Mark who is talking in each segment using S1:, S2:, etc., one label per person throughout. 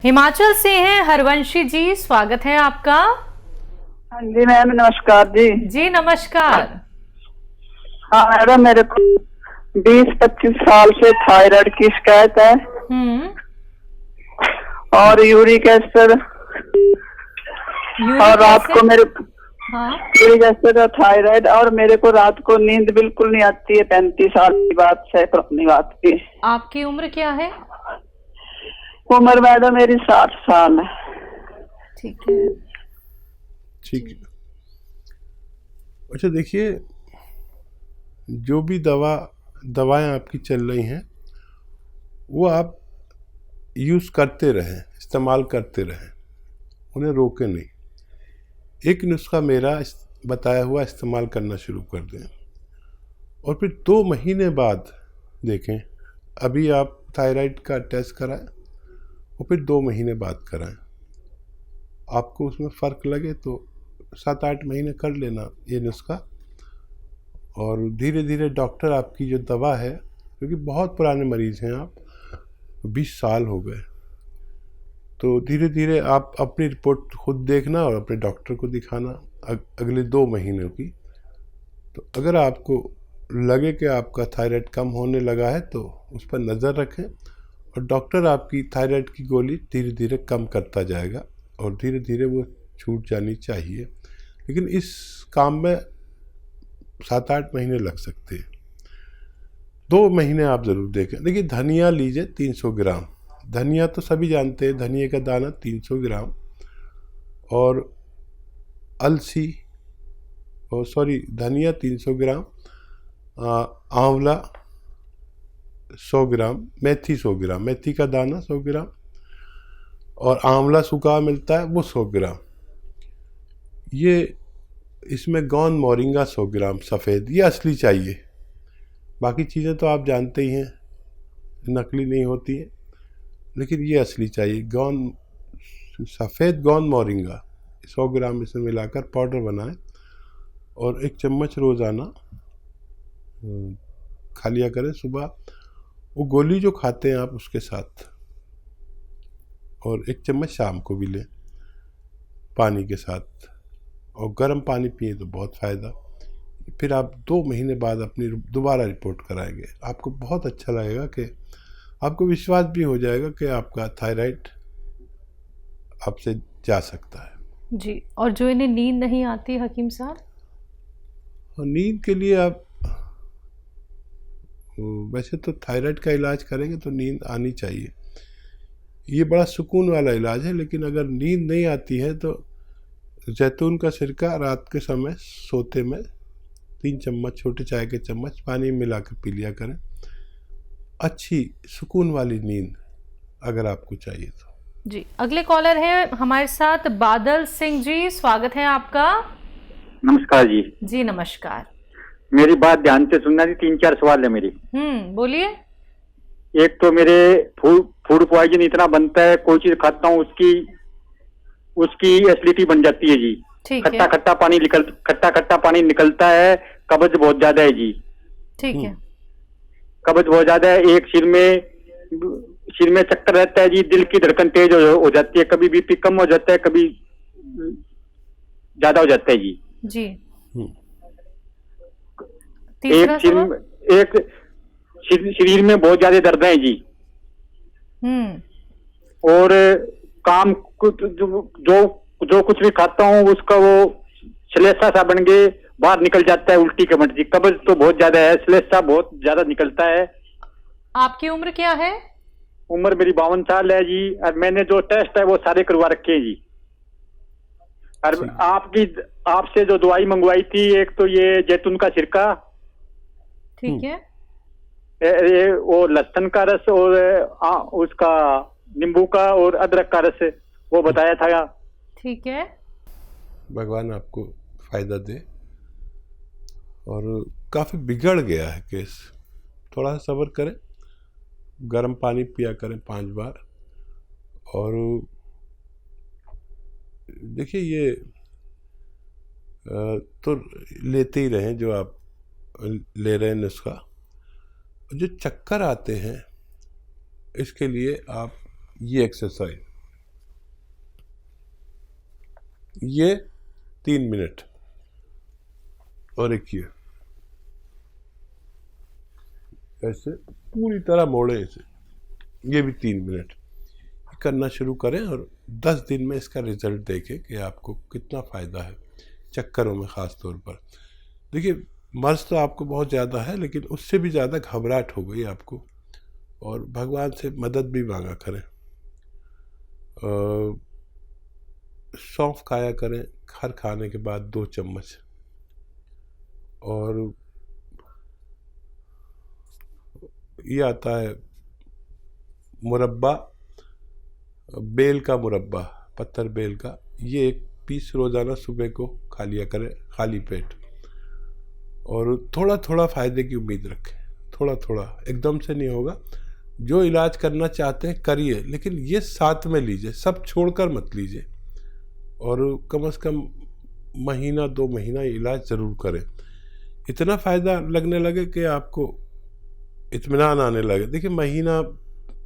S1: हिमाचल से हैं हरवंशी जी, स्वागत है आपका।
S2: हाँ जी मैम, नमस्कार जी।
S1: जी नमस्कार।
S2: हाँ मैडम, मेरे को 20-25 साल से थायराइड की शिकायत है और यूरिक एसिड और रात को मेरे यूरिक एसिड और थायराइड, और मेरे को रात को नींद बिल्कुल नहीं आती है। 35 साल की बात है, पुरानी बात की।
S1: आपकी उम्र क्या है?
S2: उम्र मैडम मेरी 60 साल है।
S1: ठीक है,
S3: ठीक है। अच्छा देखिए, जो भी दवाएं आपकी चल रही हैं वो आप यूज़ करते रहें, इस्तेमाल करते रहें, उन्हें रोकें नहीं। एक नुस्खा मेरा बताया हुआ इस्तेमाल करना शुरू कर दें और फिर 2 महीने बाद देखें। अभी आप थायराइड का टेस्ट कराएं और फिर 2 महीने बाद कराएं। आपको उसमें फ़र्क लगे तो 7-8 महीने कर लेना ये नुस्खा, और धीरे धीरे डॉक्टर आपकी जो दवा है, क्योंकि बहुत पुराने मरीज़ हैं आप, 20 साल हो गए, तो धीरे धीरे आप अपनी रिपोर्ट खुद देखना और अपने डॉक्टर को दिखाना अगले 2 महीनों की। तो अगर आपको लगे कि आपका थायराइड कम होने लगा है तो उस पर नज़र रखें, और डॉक्टर आपकी थायराइड की गोली धीरे धीरे कम करता जाएगा और धीरे धीरे वो छूट जानी चाहिए। लेकिन इस काम में 7-8 महीने लग सकते हैं। 2 महीने आप ज़रूर देखें। देखिए, धनिया लीजिए 300 ग्राम। धनिया तो सभी जानते हैं, धनिया का दाना 300 ग्राम, और अलसी धनिया 300 ग्राम, आंवला 100 ग्राम, मेथी 100 ग्राम, मेथी का दाना 100 ग्राम, और आंवला सूखा मिलता है वो 100 ग्राम। ये इसमें गौन मोरिंगा 100 ग्राम सफ़ेद, ये असली चाहिए। बाकी चीज़ें तो आप जानते ही हैं, नकली नहीं होती हैं, लेकिन ये असली चाहिए। सफ़ेद गौन मोरिंगा 100 ग्राम इसमें मिलाकर पाउडर बनाएं और 1 चम्मच रोज़ाना खा लिया करें सुबह। वो गोली जो खाते हैं आप उसके साथ, और 1 चम्मच शाम को भी लें पानी के साथ, और गर्म पानी पिए तो बहुत फ़ायदा। फिर आप 2 महीने बाद अपनी दोबारा रिपोर्ट कराएंगे। आपको बहुत अच्छा लगेगा कि आपको विश्वास भी हो जाएगा कि आपका थायराइड आपसे जा सकता है
S1: जी। और जो इन्हें नींद नहीं आती हकीम साहब?
S3: और नींद के लिए आप वैसे तो थायराइड का इलाज करेंगे तो नींद आनी चाहिए, ये बड़ा सुकून वाला इलाज है। लेकिन अगर नींद नहीं आती है तो जैतून का सिरका रात के समय सोते में 3 चम्मच, छोटे चाय के चम्मच पानी मिला कर पी लिया करें। अच्छी सुकून वाली नींद अगर आपको चाहिए तो।
S1: जी, अगले कॉलर है हमारे साथ बादल सिंह जी, स्वागत है आपका।
S4: नमस्कार जी।
S1: जी नमस्कार।
S4: मेरी बात ध्यान से सुनना जी, 3-4 सवाल है मेरी।
S1: बोलिए।
S4: एक तो मेरे फूड पॉइजन इतना बनता है, कोई चीज खाता हूँ उसकी एसिडिटी बन जाती है जी। खट्टा खट्टा पानी निकलता है, कब्ज बहुत ज्यादा है जी।
S1: ठीक है।
S4: कब्ज बहुत ज्यादा है, एक सिर में चक्कर रहता है जी, दिल की धड़कन तेज हो जाती है, कभी बीपी कम हो जाता है, कभी ज्यादा हो जाता है जी।
S1: जी।
S4: एक शरीर में बहुत ज्यादा दर्द है जी। और काम जो कुछ भी खाता हूँ उसका वो श्लेष्मा सा बन के बाहर निकल जाता है, उल्टी के मत जी। कब्ज तो बहुत ज्यादा है, श्लेष्मा बहुत ज्यादा निकलता है। आपकी
S1: उम्र क्या है?
S4: उम्र मेरी 52 साल है जी, और मैंने जो टेस्ट है वो सारे करवा रखे हैं जी। और आपसे जो दवाई मंगवाई थी, एक तो ये जैतून का सिरका,
S1: ठीक है,
S4: ये वो लहसुन का रस, और उसका नींबू का और अदरक का रस वो बताया था।
S1: ठीक है।
S3: भगवान आपको फ़ायदा दे। और काफ़ी बिगड़ गया है केस, थोड़ा सा सब्र करें, गर्म पानी पिया करें 5 बार। और देखिए, ये तो लेते ही रहें जो आप ले रहे हैं नुस्खा। जो चक्कर आते हैं इसके लिए आप ये एक्सरसाइज ये 3 मिनट, और एक ये ऐसे पूरी तरह मोड़े इसे, ये भी 3 मिनट करना शुरू करें और 10 दिन में इसका रिजल्ट देखें कि आपको कितना फ़ायदा है चक्करों में ख़ास तौर पर। देखिए मर्ज तो आपको बहुत ज़्यादा है, लेकिन उससे भी ज़्यादा घबराहट हो गई आपको, और भगवान से मदद भी मांगा करें। सौंफ खाया करें हर खाने के बाद 2 चम्मच, और ये आता है मुरब्बा, बेल का मुरब्बा, पत्थर बेल का, ये 1 पीस रोज़ाना सुबह को खा लिया करें खाली पेट, और थोड़ा थोड़ा फ़ायदे की उम्मीद रखें, थोड़ा थोड़ा, एकदम से नहीं होगा। जो इलाज करना चाहते हैं करिए, लेकिन ये साथ में लीजिए, सब छोड़कर मत लीजिए, और कम से कम महीना 2 महीना इलाज ज़रूर करें। इतना फ़ायदा लगने लगे कि आपको इत्मीनान आने लगे। देखिए महीना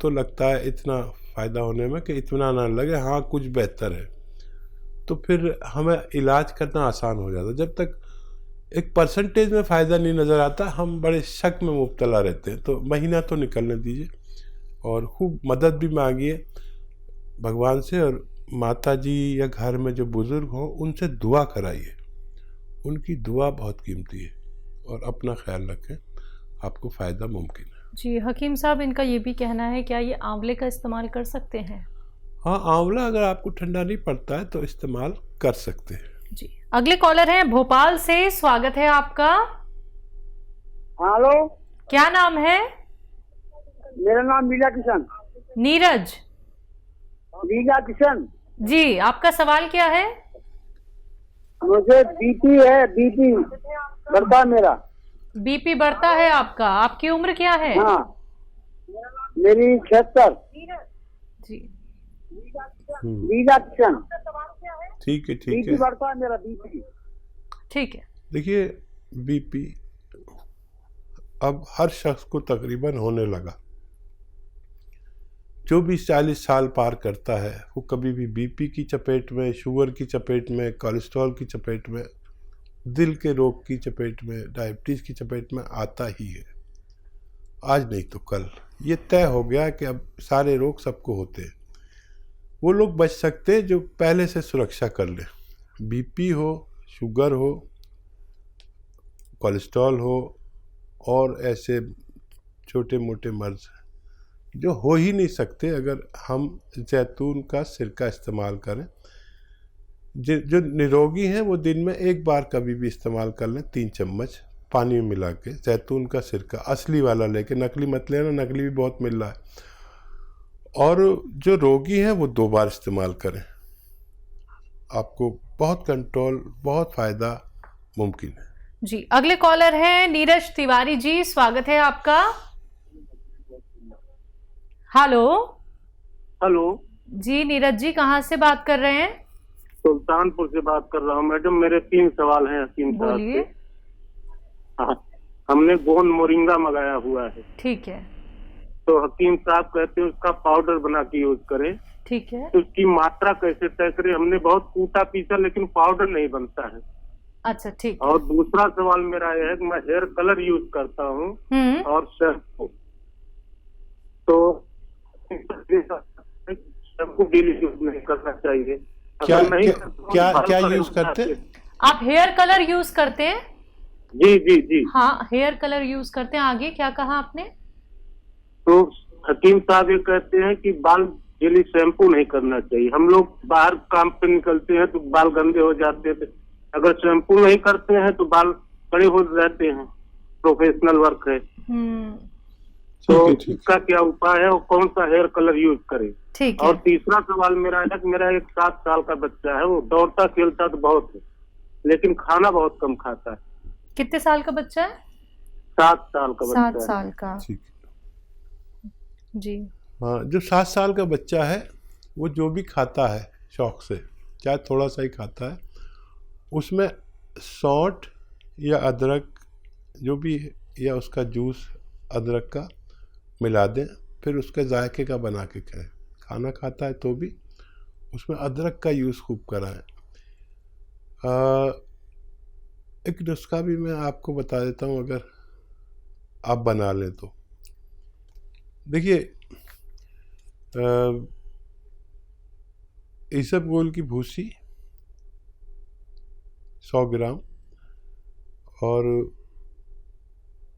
S3: तो लगता है इतना फ़ायदा होने में कि इत्मीनान आने लगे, हाँ कुछ बेहतर है, तो फिर हमें इलाज करना आसान हो जाता। जब तक एक परसेंटेज में फ़ायदा नहीं नज़र आता, हम बड़े शक में मुब्तला रहते हैं। तो महीना तो निकलने दीजिए, और खूब मदद भी मांगिए भगवान से, और माता जी या घर में जो बुज़ुर्ग हों उनसे दुआ कराइए, उनकी दुआ बहुत कीमती है, और अपना ख्याल रखें, आपको फ़ायदा मुमकिन है।
S1: जी हकीम साहब, इनका ये भी कहना है क्या ये आंवले का इस्तेमाल कर सकते हैं?
S3: हाँ, आंवला अगर आपको ठंडा नहीं पड़ता है तो इस्तेमाल कर सकते हैं।
S1: जी अगले कॉलर हैं भोपाल से, स्वागत है आपका।
S5: हेलो,
S1: क्या नाम है?
S5: मेरा नाम मीरा किशन।
S1: नीरज
S5: मीरा किशन
S1: जी, आपका सवाल क्या है?
S5: मुझे बीपी है, बीपी बढ़ता है मेरा।
S1: बीपी बढ़ता है आपका? आपकी उम्र क्या है?
S5: हाँ, मेरी 76।
S1: जी
S5: मीरा किशन।
S3: ठीक है, ठीक
S5: बीपी
S3: है।
S5: बढ़ता है मेरा, बीपी।
S1: ठीक है।
S3: देखिए बीपी अब हर शख्स को तकरीबन होने लगा। जो भी 40 साल पार करता है वो कभी भी बीपी की चपेट में, शुगर की चपेट में, कोलेस्ट्रॉल की चपेट में, दिल के रोग की चपेट में, डायबिटीज़ की चपेट में आता ही है। आज नहीं तो कल ये तय हो गया कि अब सारे रोग सबको होते हैं। वो लोग बच सकते हैं जो पहले से सुरक्षा कर लें। बीपी हो, शुगर हो, कोलेस्ट्रॉल हो, और ऐसे छोटे मोटे मर्ज जो हो ही नहीं सकते, अगर हम जैतून का सिरका इस्तेमाल करें। जो निरोगी हैं वो दिन में 1 बार कभी भी इस्तेमाल कर लें, 3 चम्मच पानी में मिला के, जैतून का सिरका असली वाला लेके, नकली मत लेना, नकली भी बहुत मिल रहा है। और जो रोगी हैं वो 2 बार इस्तेमाल करें, आपको बहुत कंट्रोल, बहुत फ़ायदा मुमकिन है।
S1: जी अगले कॉलर हैं नीरज तिवारी जी, स्वागत है आपका। हेलो।
S6: हेलो
S1: जी नीरज जी, कहाँ से बात कर रहे हैं?
S6: सुल्तानपुर से बात कर रहा हूँ मैडम। मेरे 3 सवाल हैं हकीम साहब से।
S1: बोलिए।
S6: हाँ, हमने गोंद मोरिंगा मंगाया हुआ है,
S1: ठीक है।
S6: तो हकीम साहब कहते हैं उसका पाउडर बना के यूज करें।
S1: ठीक है।
S6: तो उसकी मात्रा कैसे तय करें? हमने बहुत कूटा पीसा, लेकिन पाउडर नहीं बनता है।
S1: अच्छा ठीक है।
S6: और दूसरा सवाल मेरा यह है कि मैं हेयर कलर यूज करता हूँ और शैम्पू, तो शैम्पू डेली यूज नहीं करना चाहिए।
S3: क्या
S6: नहीं
S3: क्या क्या यूज करते हैं?
S1: आप हेयर कलर यूज करते हैं?
S6: जी जी जी।
S1: हाँ, हेयर कलर यूज करते हैं। आगे क्या कहा आपने?
S6: तो हकीम साहब ये कहते हैं कि बाल डेली शैम्पू नहीं करना चाहिए। हम लोग बाहर काम पे निकलते हैं तो बाल गंदे हो जाते हैं, अगर शैम्पू नहीं करते हैं तो बाल खड़े हो जाते हैं। प्रोफेशनल वर्क है। तो इसका क्या उपाय है और कौन सा हेयर कलर यूज करें?
S1: ठीक है।
S6: और तीसरा सवाल मेरा है कि मेरा एक 7 साल का बच्चा है, वो दौड़ता खेलता तो बहुत है, लेकिन खाना बहुत कम खाता है।
S1: कितने साल का बच्चा है?
S6: 7 साल का बच्चा
S1: 7
S6: है।
S1: साल का।
S3: ठीक।
S1: जी
S3: हाँ, जो 7 साल का बच्चा है वो जो भी खाता है शौक से, चाहे थोड़ा सा ही खाता है, उसमें सौंठ या अदरक जो भी, या उसका जूस अदरक का मिला दें, फिर उसके जायके का बना के खाएं। खाना खाता है तो भी उसमें अदरक का यूज़ खूब कराएं। एक नुस्खा भी मैं आपको बता देता हूँ, अगर आप बना लें तो। देखिए, इसबगोल की भूसी 100 ग्राम और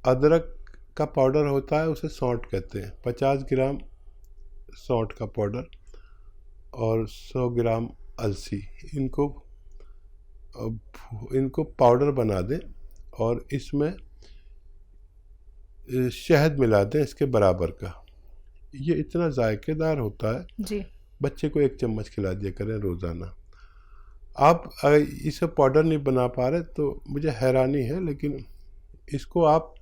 S3: अदरक का पाउडर होता है, उसे सौंठ कहते हैं, 50 ग्राम सौंठ का पाउडर और 100 ग्राम अलसी, इनको पाउडर बना दें और इसमें शहद मिला दें इसके बराबर का। ये इतना जायकेदार होता है
S1: जी।
S3: बच्चे को 1 चम्मच खिला दिया करें रोज़ाना। आप अगर इसे पाउडर नहीं बना पा रहे तो मुझे हैरानी है, लेकिन इसको आप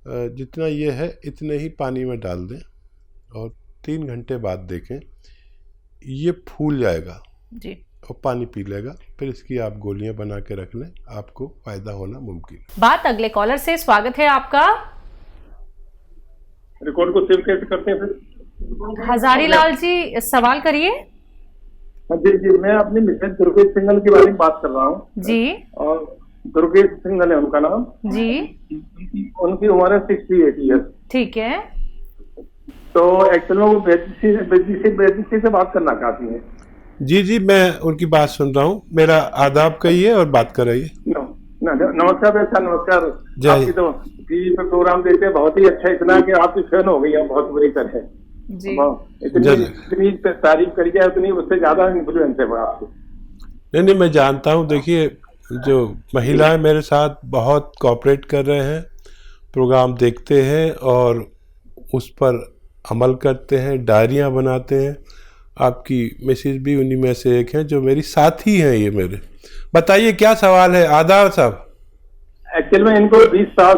S3: जितना ये है इतने ही पानी में डाल दें और 3 घंटे बाद देखें, ये फूल जाएगा
S1: जी
S3: और पानी पी लेगा। फिर इसकी आप गोलियां बना के रख लें, आपको फ़ायदा होना मुमकिन है।
S1: बात अगले कॉलर से। स्वागत है आपका।
S6: रिकॉर्ड को सेव कैसे करते हैं फिर?
S1: हजारी लाल जी, सवाल करिए।
S6: जी जी, मैं अपनी मिसेज दुर्गेश सिंघल के बारे में बात कर रहा हूँ
S1: जी।
S6: और दुर्गेश सिंघल है उनका नाम
S1: जी।
S6: उनकी उम्र है 68 ईयर्स।
S1: ठीक है।
S6: तो एक्चुअल में वो बेदी से बात करना चाहती हैं।
S3: जी जी, मैं उनकी बात सुन रहा हूँ। मेरा आदाब कहिए और बात कराइए।
S6: नमस्कार बेटा, नमस्कार।
S3: जय।
S6: आपकी तो टीवी पर प्रोग्राम देखते हैं, बहुत ही अच्छा, इतना कि आपकी फैन हो गई है बहुत बुरी तरह।
S1: जी।
S6: इतनी तारीफ करी जाए उतनी उससे ज्यादा इन्फ्लुएंस है आपको।
S3: नहीं, मैं जानता हूँ। देखिए, जो महिलाएं मेरे साथ बहुत कोऑपरेट कर रहे हैं, प्रोग्राम देखते हैं और उस पर अमल करते हैं, डायरियाँ बनाते हैं। आपकी मिसेज भी उन्हीं में से एक हैं जो मेरी साथी हैं। ये मेरे, बताइए क्या सवाल है आदाब साहब?
S6: एक्चुअल में इनको 20 साल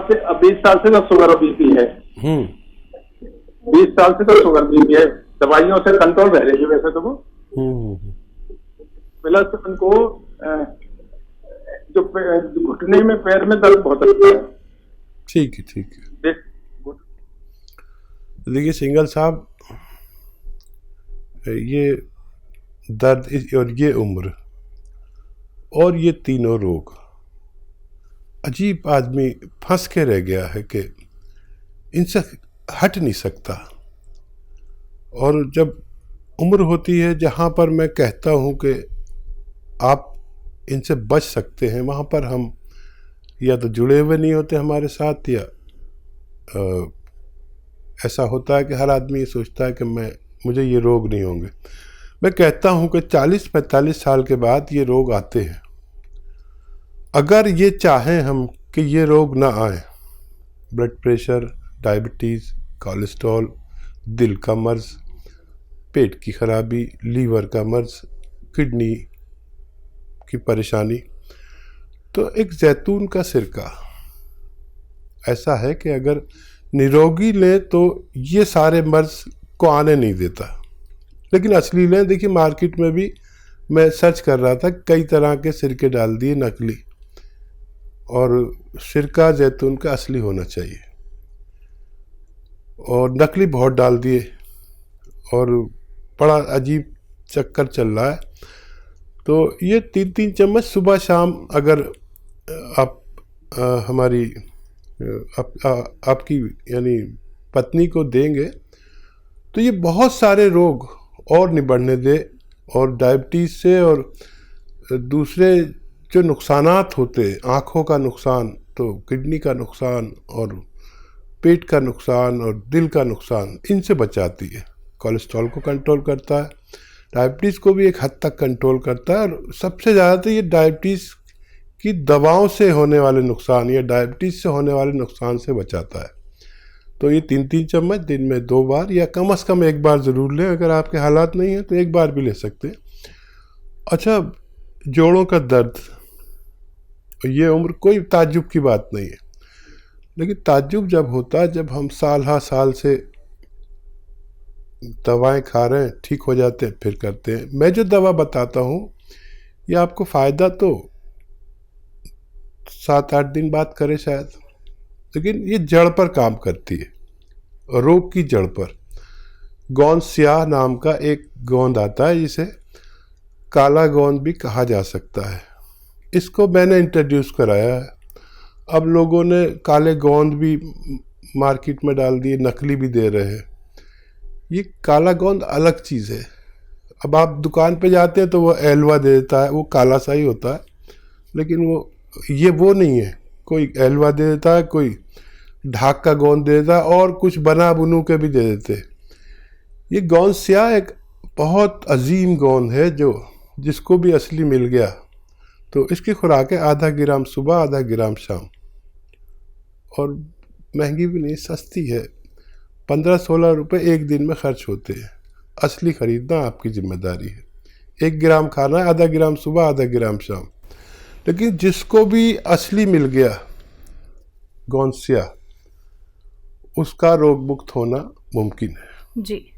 S6: से तो शुगर बीपी है। 20 साल से तो शुगर बीपी है, दवाइयों से कंट्रोल रह रही है वैसे तो वो। प्लस उनको जो घुटने में, पैर में दर्द बहुत होता है।
S3: ठीक है, ठीक है। देखिए सिंघल साहब, ये दर्द और ये उम्र और ये तीनों रोग, अजीब आदमी फंस के रह गया है कि इनसे हट नहीं सकता। और जब उम्र होती है जहाँ पर मैं कहता हूँ कि आप इनसे बच सकते हैं, वहाँ पर हम या तो जुड़े हुए नहीं होते हमारे साथ, या ऐसा होता है कि हर आदमी ये सोचता है कि मुझे ये रोग नहीं होंगे। मैं कहता हूँ कि 40-45 साल के बाद ये रोग आते हैं। अगर ये चाहें हम कि ये रोग ना आए, ब्लड प्रेशर, डायबिटीज़, कोलेस्ट्रॉल, दिल का मर्ज़, पेट की खराबी, लीवर का मर्ज़, किडनी की परेशानी, तो एक जैतून का सिरका ऐसा है कि अगर निरोगी लें तो ये सारे मर्ज़ को आने नहीं देता। लेकिन असली लें, देखिए मार्केट में भी मैं सर्च कर रहा था, कई तरह के सिरके डाल दिए नकली, और सिरका जैतून का असली होना चाहिए, और नकली बहुत डाल दिए और बड़ा अजीब चक्कर चल रहा है। तो ये 3-3 चम्मच सुबह शाम अगर आप हमारी आपकी यानी पत्नी को देंगे तो ये बहुत सारे रोग और नहीं बढ़ने दे, और डायबिटीज़ से और दूसरे जो नुकसानात होते, आँखों का नुकसान, तो किडनी का नुकसान और पेट का नुकसान और दिल का नुकसान, इनसे बचाती है। कोलेस्ट्रॉल को कंट्रोल करता है, डायबिटीज़ को भी एक हद तक कंट्रोल करता है, और सबसे ज़्यादा तो ये डायबिटीज़ की दवाओं से होने वाले नुकसान या डायबिटीज़ से होने वाले नुकसान से बचाता है। तो ये 3-3 चम्मच दिन में 2 बार या कम से कम 1 बार ज़रूर लें। अगर आपके हालात नहीं हैं तो 1 बार भी ले सकते हैं। अच्छा, जोड़ों का दर्द, ये उम्र कोई ताज्जुब की बात नहीं है, लेकिन ताज्जुब जब होता है जब हम साल से दवाएं खा रहे हैं, ठीक हो जाते हैं, फिर करते हैं। मैं जो दवा बताता हूँ ये आपको फ़ायदा तो 7-8 दिन बाद करे शायद, लेकिन ये जड़ पर काम करती है, रोग की जड़ पर। गोंद स्याह नाम का एक गोंद आता है, जिसे काला गोंद भी कहा जा सकता है। इसको मैंने इंट्रोड्यूस कराया है। अब लोगों ने काले गोंद भी मार्केट में डाल दिए, नकली भी दे रहे हैं। ये काला गोंद अलग चीज़ है। अब आप दुकान पे जाते हैं तो वो एलवा दे देता है, वो काला सा ही होता है, लेकिन वो नहीं है। कोई एलवा दे देता है, कोई ढाक का गोंद दे देता है, और कुछ बना बुनू के भी दे देते हैं। ये गोंद स्याह एक बहुत अजीम गोंद है, जिसको भी असली मिल गया तो इसकी खुराक है आधा ग्राम सुबह, आधा ग्राम शाम, और महंगी भी नहीं, सस्ती है। 15-16 रुपये एक दिन में खर्च होते हैं। असली खरीदना आपकी जिम्मेदारी है। 1 ग्राम खाना है, आधा ग्राम सुबह, आधा ग्राम शाम। लेकिन जिसको भी असली मिल गया गोंद स्याह, उसका रोग मुक्त होना मुमकिन है।
S1: जी।